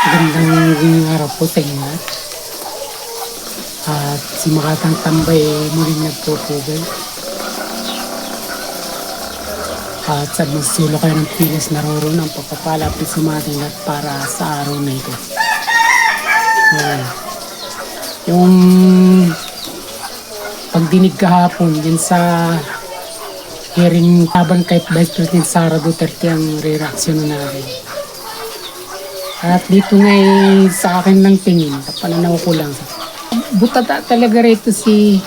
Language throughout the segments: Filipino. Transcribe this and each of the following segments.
Magandang araw po sa inyo lahat. At si Makatang Tambay muling nagpupugay. At sa magsulo kayo ng pilas naroon ang pagpapalapit sa mga ating lahat para sa araw na ito. Yung pagdinig kahapon din sa hearing laban kay Vice President Sara Duterte ang reaksyon na natin. At dito nga sa akin lang tingin, sa pananaw ko lang. Butata talaga rito si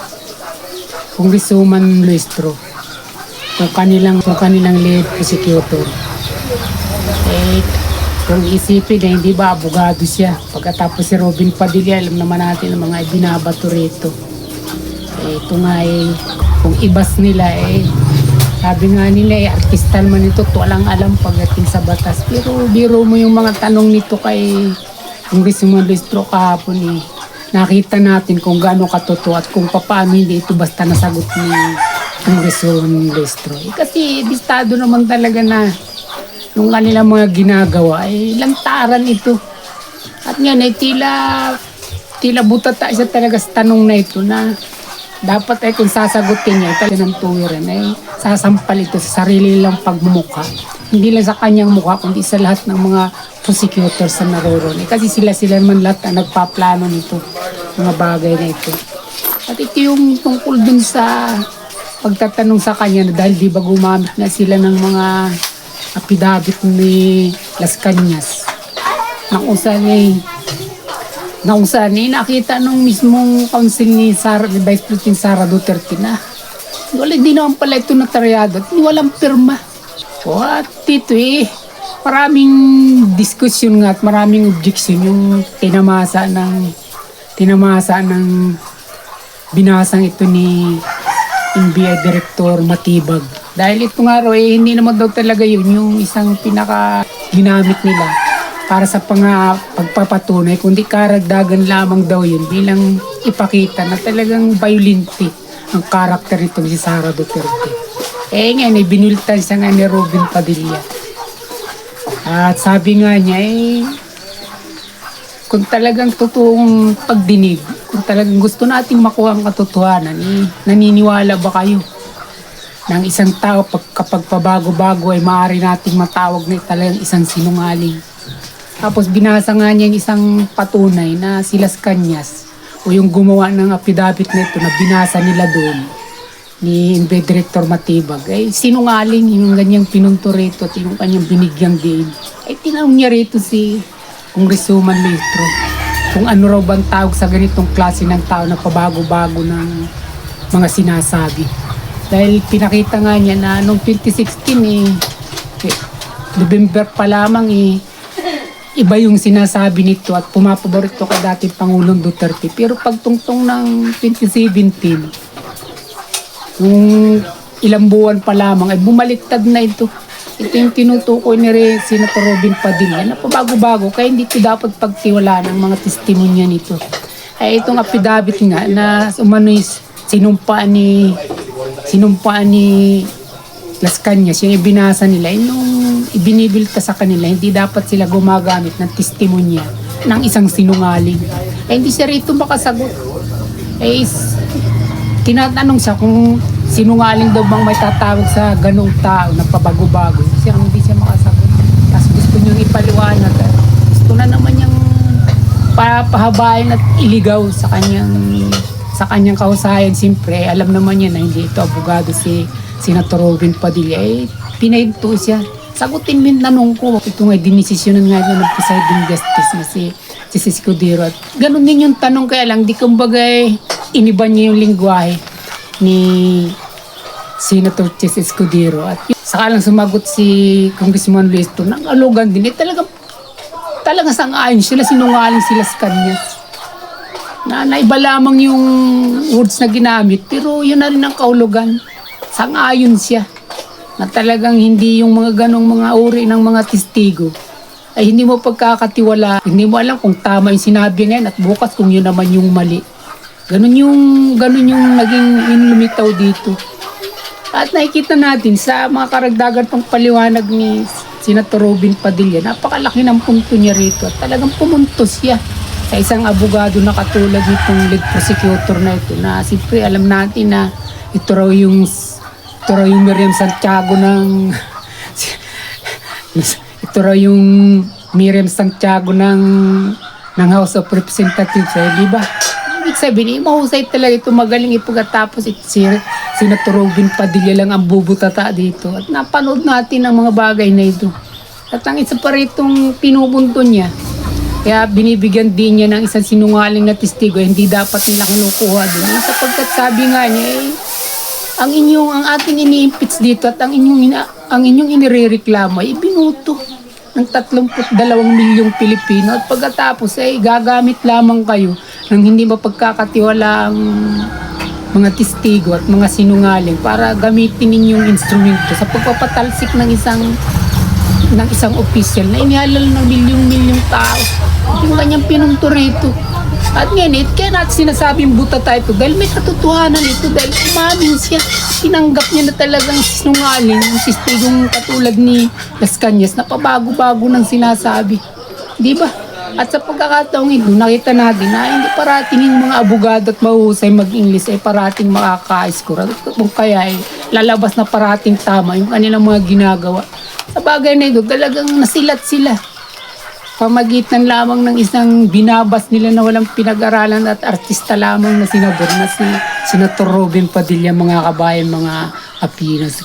Congresswoman Luistro. Kung kanilang lead prosecutor. Kung isipin na hindi ba abogado siya. Pagkatapos si Robin Padilla, alam naman natin ang mga binabato rito. Ito nga kung ibas nila sabi nga nila artista man ito, walang alam pagdating sa batas. Pero biro mo yung mga tanong nito kay Congresswoman Luistro kahapon nakita natin kung gaano katotoo at kung paano hindi ito basta nasagot ni Congresswoman Luistro. Kasi bistado naman talaga na yung kanilang mga ginagawa lantaran ito. At nga tila butata siya talaga sa tanong na ito na dapat kung sasagutin niya talaga ng tuwiran sasampal ito sa sarili lang pagmumukha. Hindi lang sa kanyang mukha kundi sa lahat ng mga prosecutors na naroon. Kasi sila naman lahat ang nagpaplano nito, mga bagay na ito. At ito yung tungkol dun sa pagtatanong sa kanya dahil di ba gumamit na sila ng mga affidavit ni Las Cañas na kung saan nakita nung mismong council ni Vice President Sara Duterte na hindi naman pala ito notaryado at walang pirma. At ito maraming diskusyon nga at maraming objection yung tinamasa ng binasang ito ni NBI Director Matibag. Dahil ito nga hindi naman daw talaga yun yung isang pinaka ginamit nila para sa pagpapatunay, kundi karagdagan lamang daw yun bilang ipakita na talagang violent ang karakter nito si Sara Duterte. Ngayon binultan siya nga ni Robin Padilla. At sabi nga niya kung talagang totoong pagdinig, kung talagang gusto nating makuha ang katotohanan, naniniwala ba kayo ng isang tao kapag pabago-bago maaari nating matawag na talagang isang sinungaling? Tapos binasa nga niya yung isang patunay na si Las Cañas o yung gumawa ng affidavit na ito na binasa nila doon ni NBI Director Matibag. Sinungaling yung ganyang pinunto rito at yung kanyang binigyang diin. Tinanong niya rito si Congresswoman Luistro kung ano raw bang tawag sa ganitong klase ng tao na pabago-bago ng mga sinasabi. Dahil pinakita nga niya na noong 2016 November pa lamang iba yung sinasabi nito at pumapabor ito kay dating Pangulong Duterte. Pero pagtungtong ng 2017, yung ilang buwan pa lamang, bumaliktad na ito. Ito yung tinutukoy ni Senator Robin Padilla na pabago-bago, kaya hindi ito dapat pagtiwalaan ng mga testimonya nito. Itong affidavit nga na umano'y sinumpaan ni Las Cañas, yung ibinasa nila, nung ibinibilta sa kanila, hindi dapat sila gumagamit ng testimonya ng isang sinungaling. Hindi siya rito makasagot. Tinatanong siya kung sinungaling daw bang may tatawag sa ganong tao na pabago-bago. Hindi siya makasagot. Tapos gusto niyang ipaliwanag. Gusto na naman niyang pahabayan at iligaw sa kanyang kahusayan. Siyempre, alam naman niya na hindi ito abogado si Senator Robin Padilla. Pinahinto siya. Sagutin mo yung tanong ko. Ito nga, dinesisyonan nga niya ng presiding justice na si Escudero. At ganun din yung tanong, kaya lang, di kumbagay, iniba niya yung lingwahe ni Senator Chis Escudero. At saka lang sumagot si Congressman Luistro ng alugan din. Talagang sang-ayon sila, sinungaling sila sa kanya. Naiba lamang yung words na ginamit, pero yun na rin ang kaulugan. Sang-ayon siya na talagang hindi yung mga ganong mga uri ng mga testigo hindi mo pagkakatiwala, hindi mo alam kung tama yung sinabi ngayon at bukas kung yun naman yung mali. Ganun yung naging lumitaw dito. At nakikita natin sa mga karagdagan pang paliwanag ni Senator Robin Padilla, napakalaki ng punto niya rito at talagang pumuntos siya sa isang abogado na katulad nitong lead prosecutor na ito na siyempre alam natin na ito raw yung Miriam Santiago ng ito raw yung Miriam Santiago ng House of Representatives, di ba? Ibig sabihin, mahusay talaga ito, magaling ipagkatapos si Senator Robin Padilla lang ang bubutata dito. At napanood natin ang mga bagay na ito. At ang isa pa ritong pinubunto niya, kaya binibigyan din niya ng isang sinungaling na testigo, hindi dapat nila kinukuha doon. Sapagkat sabi nga niya, ang ating ini-impeach dito at ang inyong inirereklamo ay binuto ng 32 milyong Pilipino at pagkatapos ay gagamit lamang kayo ng hindi mapagkakatiwala ang mga testigo at mga sinungaling para gamitin ninyong instrumento sa pagpapatalsik ng isang opisyal na inihalal ng milyong tao. Yung kanyang pinunto rito. At ngayon, kaya natin sinasabing buta tayo ito dahil may katotohanan ito dahil umamin siya. Tinanggap niya na talagang sinungaling ang testigong katulad ni Las Cañas na pabago-bago ng sinasabi. Di ba? At sa pagkakataong ito, nakita natin na hindi parating yung mga abogado at mahusay mag-English ay parating makaka-score. Kung kaya ay lalabas na parating tama yung kanilang mga ginagawa. Sa bagay na ito, talagang nasilat sila. Pamagitan lamang ng isang binabas nila na walang pinag-aralan at artista lamang na senador na si Senator Robin Padilla, mga kabayan, mga Apinos.